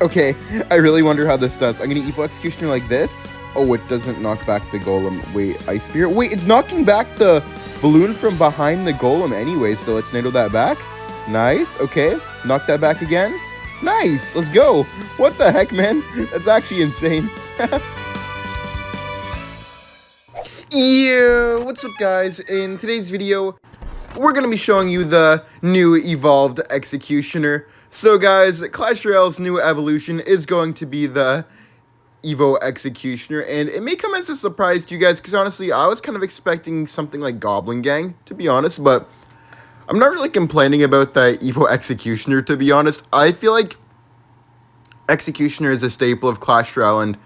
Okay, I really wonder how this does. I'm gonna Evo Executioner like this. Oh, it doesn't knock back the golem. Wait, Ice Spirit. Wait, it's knocking back the balloon from behind the golem anyway, so let's NATO that back. Nice, okay. Knock that back again. Nice, let's go. What the heck, man? That's actually insane. Yo, what's up, guys? In today's video, we're going to be showing you the new evolved Executioner. So, guys, Clash Royale's new evolution is going to be the Evo Executioner, and it may come as a surprise to you guys, because honestly, I was kind of expecting something like Goblin Gang, to be honest, but I'm not really complaining about the Evo Executioner, to be honest. I feel like Executioner is a staple of Clash Royale, and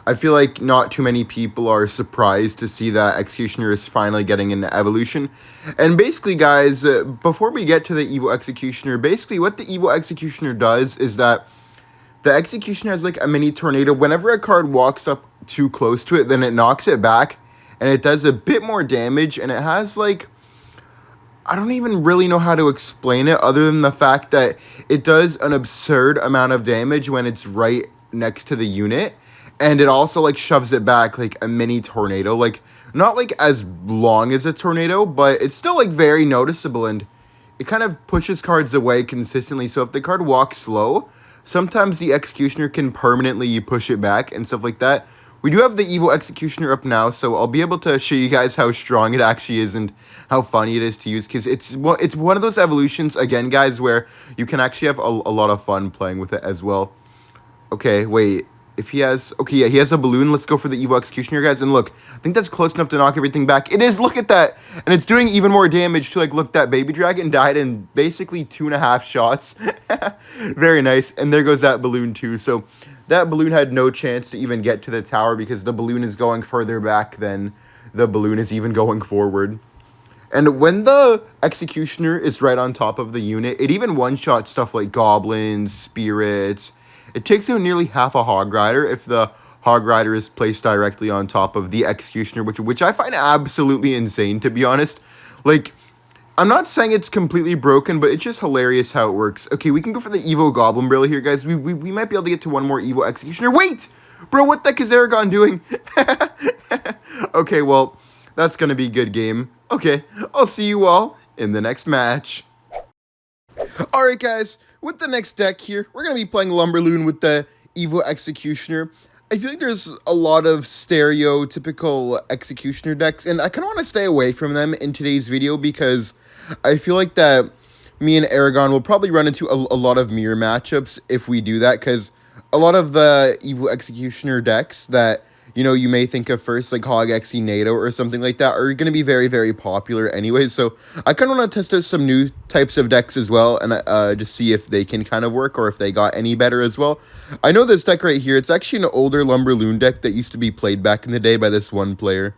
I feel like not too many people are surprised to see that Executioner is finally getting an evolution. And basically, guys, before we get to the Evo Executioner, basically what the Evo Executioner does is that the Executioner has like a mini tornado. Whenever a card walks up too close to it, then it knocks it back, and it does a bit more damage, and it has like, I don't even really know how to explain it other than the fact that it does an absurd amount of damage when it's right next to the unit. And it also, like, shoves it back like a mini tornado. Like, not, like, as long as a tornado, but it's still, like, very noticeable. And it kind of pushes cards away consistently. So if the card walks slow, sometimes the Executioner can permanently push it back and stuff like that. We do have the Evo Executioner up now, so I'll be able to show you guys how strong it actually is and how funny it is to use. Because it's one of those evolutions, again, guys, where you can actually have a lot of fun playing with it as well. Okay, wait. If he has... Okay, yeah, he has a balloon. Let's go for the Evo Executioner, guys. And look, I think that's close enough to knock everything back. It is! Look at that! And it's doing even more damage to, like, look, that baby dragon died in basically 2.5 shots. Very nice. And there goes that balloon, too. So, that balloon had no chance to even get to the tower because the balloon is going further back than the balloon is even going forward. And when the Executioner is right on top of the unit, it even one-shots stuff like goblins, spirits. It takes out nearly half a Hog Rider if the Hog Rider is placed directly on top of the Executioner, which I find absolutely insane, to be honest. Like, I'm not saying it's completely broken, but it's just hilarious how it works. Okay, we can go for the Evo Goblin Barrel here, guys. We might be able to get to one more Evo Executioner. Wait! Bro, what the heck is Aragon doing? Okay, well, that's going to be a good game. Okay, I'll see you all in the next match. Alright, guys. With the next deck here, we're going to be playing Lumberloon with the Evo Executioner. I feel like there's a lot of stereotypical Executioner decks, and I kind of want to stay away from them in today's video because I feel like that me and Aragon will probably run into a lot of mirror matchups if we do that, because a lot of the Evo Executioner decks that, you know, you may think of first, like Hog Xe NATO or something like that, are going to be very, very popular anyways. So I kind of want to test out some new types of decks as well, and just see if they can kind of work or if they got any better as well. I know this deck right here, it's actually an older Lumberloon deck that used to be played back in the day by this one player.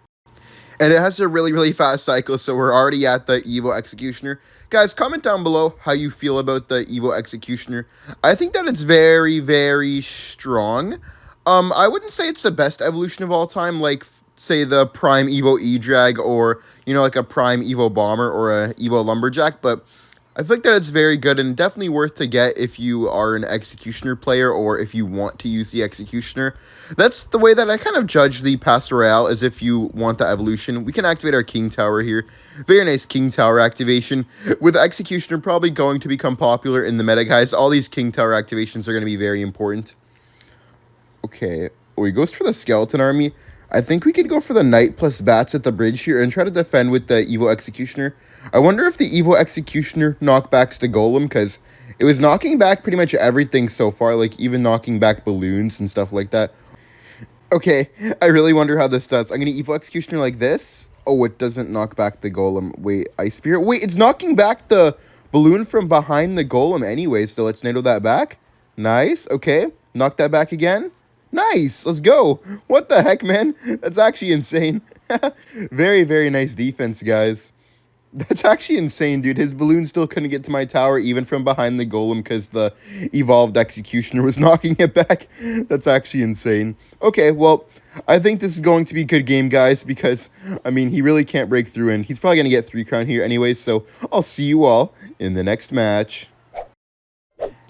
And it has a really, really fast cycle, so we're already at the Evo Executioner. Guys, comment down below how you feel about the Evo Executioner. I think that it's very, very strong. I wouldn't say it's the best evolution of all time, like, say, the Prime Evo E-Drag or, you know, like a Prime Evo Bomber or a Evo Lumberjack, but I think that it's very good and definitely worth to get if you are an Executioner player or if you want to use the Executioner. That's the way that I kind of judge the Pass Royale, as if you want the evolution. We can activate our King Tower here. Very nice King Tower activation. With Executioner probably going to become popular in the meta, guys, all these King Tower activations are going to be very important. Okay, oh, he goes for the Skeleton Army. I think we could go for the Knight plus Bats at the bridge here and try to defend with the Evo Executioner. I wonder if the Evo Executioner knockbacks the Golem, because it was knocking back pretty much everything so far, like even knocking back balloons and stuff like that. Okay, I really wonder how this does. I'm going to Evo Executioner like this. Oh, it doesn't knock back the Golem. Wait, Ice Spirit. Wait, it's knocking back the balloon from behind the Golem anyway, so let's NATO that back. Nice, okay. Knock that back again. Nice, let's go. What the heck, man? That's actually insane. Very, very nice defense, guys. That's actually insane, dude. His balloon still couldn't get to my tower, even from behind the Golem, because the evolved Executioner was knocking it back. That's actually insane. Okay, well, I think this is going to be a good game, guys, because, I mean, he really can't break through, and he's probably going to get 3 crown here anyway, so I'll see you all in the next match.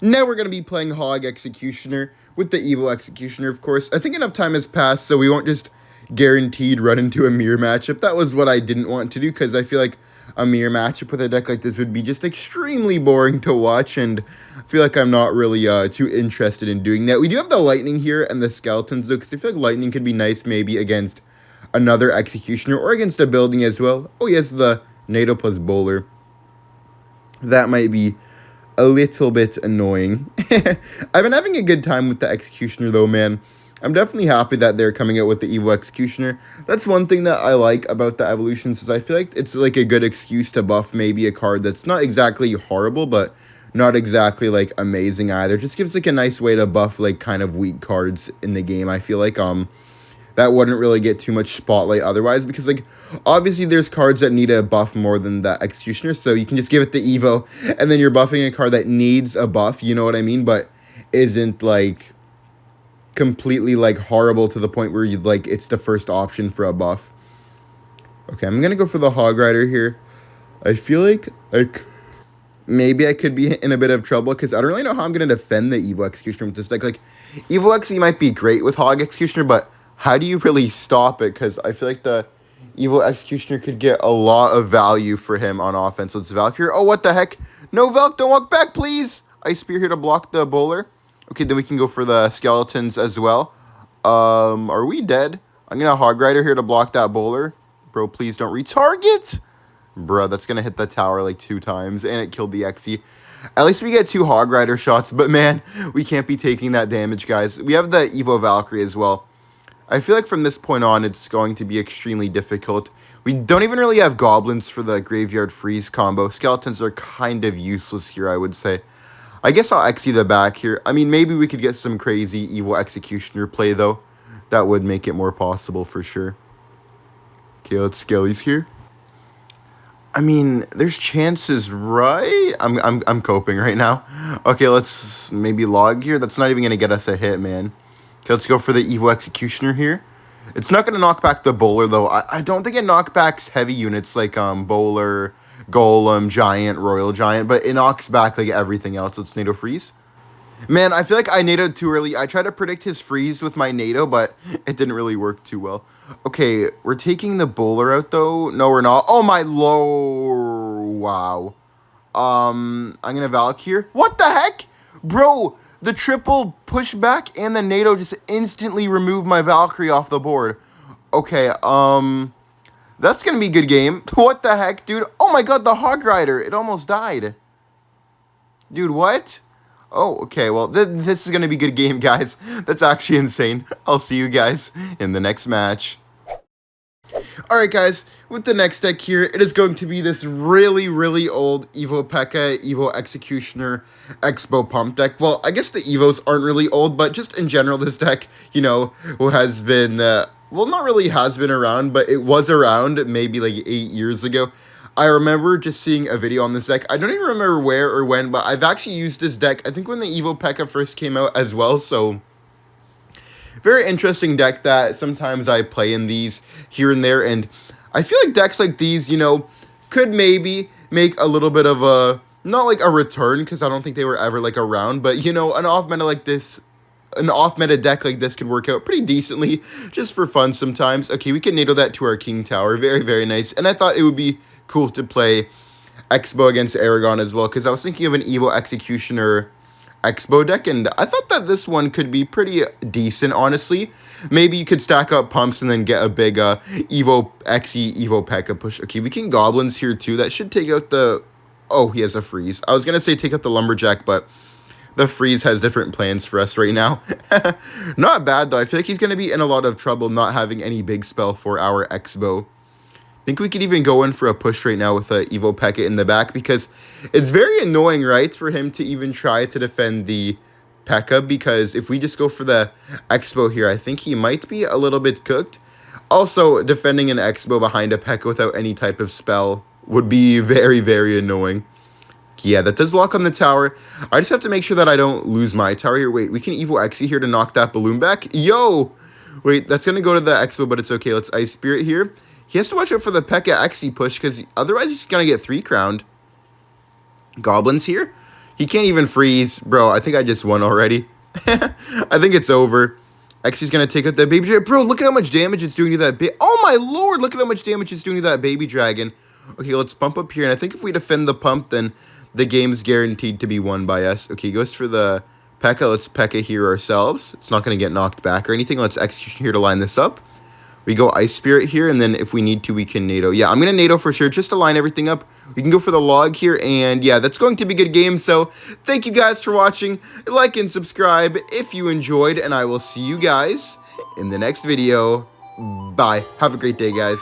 Now we're going to be playing Hog Executioner with the Evo Executioner, of course. I think enough time has passed, so we won't just guaranteed run into a mirror matchup. That was what I didn't want to do, because I feel like a mirror matchup with a deck like this would be just extremely boring to watch, and I feel like I'm not really too interested in doing that. We do have the Lightning here and the Skeletons, though, because I feel like Lightning could be nice maybe against another Executioner or against a building as well. Oh, yes, the NATO plus Bowler. That might be a little bit annoying. I've been having a good time with the Executioner, though, man. I'm definitely happy that they're coming out with the Evo Executioner. That's one thing that I like about the evolutions, is I feel like it's like a good excuse to buff maybe a card that's not exactly horrible, but not exactly like amazing either. Just gives like a nice way to buff like kind of weak cards in the game. I feel like that wouldn't really get too much spotlight otherwise, because like obviously there's cards that need a buff more than the Executioner, so you can just give it the Evo and then you're buffing a card that needs a buff, you know what I mean, but isn't like completely like horrible to the point where you like it's the first option for a buff. Okay, I'm gonna go for the Hog Rider here. I feel like maybe I could be in a bit of trouble, because I don't really know how I'm gonna defend the Evo Executioner with this deck. Like Evo X might be great with Hog Executioner, but how do you really stop it? Because I feel like the Evo Executioner could get a lot of value for him on offense. So it's Valk here. Oh, what the heck? No, Valk, don't walk back, please. Ice Spear here to block the Bowler. Okay, then we can go for the Skeletons as well. Are we dead? I'm going to Hog Rider here to block that Bowler. Bro, please don't retarget. Bro, that's going to hit the tower like 2 times, and it killed the Exy. At least we get 2 Hog Rider shots, but man, we can't be taking that damage, guys. We have the Evo Valkyrie as well. I feel like from this point on, it's going to be extremely difficult. We don't even really have Goblins for the Graveyard Freeze combo. Skeletons are kind of useless here, I would say. I guess I'll Xy the back here. I mean, maybe we could get some crazy Evo Executioner play, though. That would make it more possible for sure. Okay, let's Skellies here. I mean, there's chances, right? I'm coping right now. Okay, let's maybe log here. That's not even going to get us a hit, man. Okay, let's go for the Evo Executioner here. It's not going to knock back the Bowler, though. I don't think it knockbacks heavy units like Bowler, Golem, Giant, Royal Giant, but it knocks back like everything else. So it's NATO Freeze. Man, I feel like I NATO'd too early. I tried to predict his freeze with my NATO, but it didn't really work too well. Okay, we're taking the Bowler out, though. No, we're not. Oh, my lord. Wow. I'm going to Valk here. What the heck? Bro, the triple pushback and the NATO just instantly removed my Valkyrie off the board. Okay, that's going to be a good game. What the heck, dude? Oh, my God, the Hog Rider. It almost died. Dude, what? Oh, okay, well, this is going to be a good game, guys. That's actually insane. I'll see you guys in the next match. Alright, guys, with the next deck here, it is going to be this really, really old Evo Pekka, Evo Executioner, X-bow pump deck. Well, I guess the Evos aren't really old, but just in general, this deck, you know, has been, well, not really has been around, but it was around maybe like 8 years ago. I remember just seeing a video on this deck. I don't even remember where or when, but I've actually used this deck, I think when the Evo Pekka first came out as well, so very interesting deck that sometimes I play in these here and there, and I feel like decks like these, you know, could maybe make a little bit of a, not like a return, because I don't think they were ever like around, but you know, an off-meta like this, an off-meta deck like this could work out pretty decently, just for fun sometimes. Okay, we can NATO that to our King Tower, very, very nice, and I thought it would be cool to play X-bow against Aragon as well, because I was thinking of an Evo Executioner X-bow deck, and I thought that this one could be pretty decent, honestly. Maybe you could stack up pumps and then get a big Evo Pekka push. Okay, we can Goblins here too. That should take out the... Oh, he has a freeze. I was going to say take out the Lumberjack, but the freeze has different plans for us right now. Not bad, though. I feel like he's going to be in a lot of trouble not having any big spell for our X-bow. I think we could even go in for a push right now with a Evo Pekka in the back, because it's very annoying, right, for him to even try to defend the Pekka, because if we just go for the X-bow here, I think he might be a little bit cooked. Also, defending an X-bow behind a Pekka without any type of spell would be very, very annoying. Yeah, that does lock on the tower. I just have to make sure that I don't lose my tower here. Wait, we can Evo Xy here to knock that balloon back. Yo! Wait, that's going to go to the X-bow, but it's okay. Let's Ice Spirit here. He has to watch out for the Pekka Xy push, because otherwise he's going to get 3 crowned. Goblins here. He can't even freeze. Bro, I think I just won already. I think it's over. X is going to take out that baby dragon. Bro, look at how much damage it's doing to that oh my lord, look at how much damage it's doing to that baby dragon. Okay, let's bump up here. And I think if we defend the pump, then the game's guaranteed to be won by us. Okay, he goes for the Pekka. Let's Pekka here ourselves. It's not going to get knocked back or anything. Let's Execution here to line this up. We go Ice Spirit here, and then if we need to, we can NATO. Yeah, I'm going to NATO for sure, just to line everything up. We can go for the log here, and yeah, that's going to be a good game. So thank you guys for watching. Like and subscribe if you enjoyed, and I will see you guys in the next video. Bye. Have a great day, guys.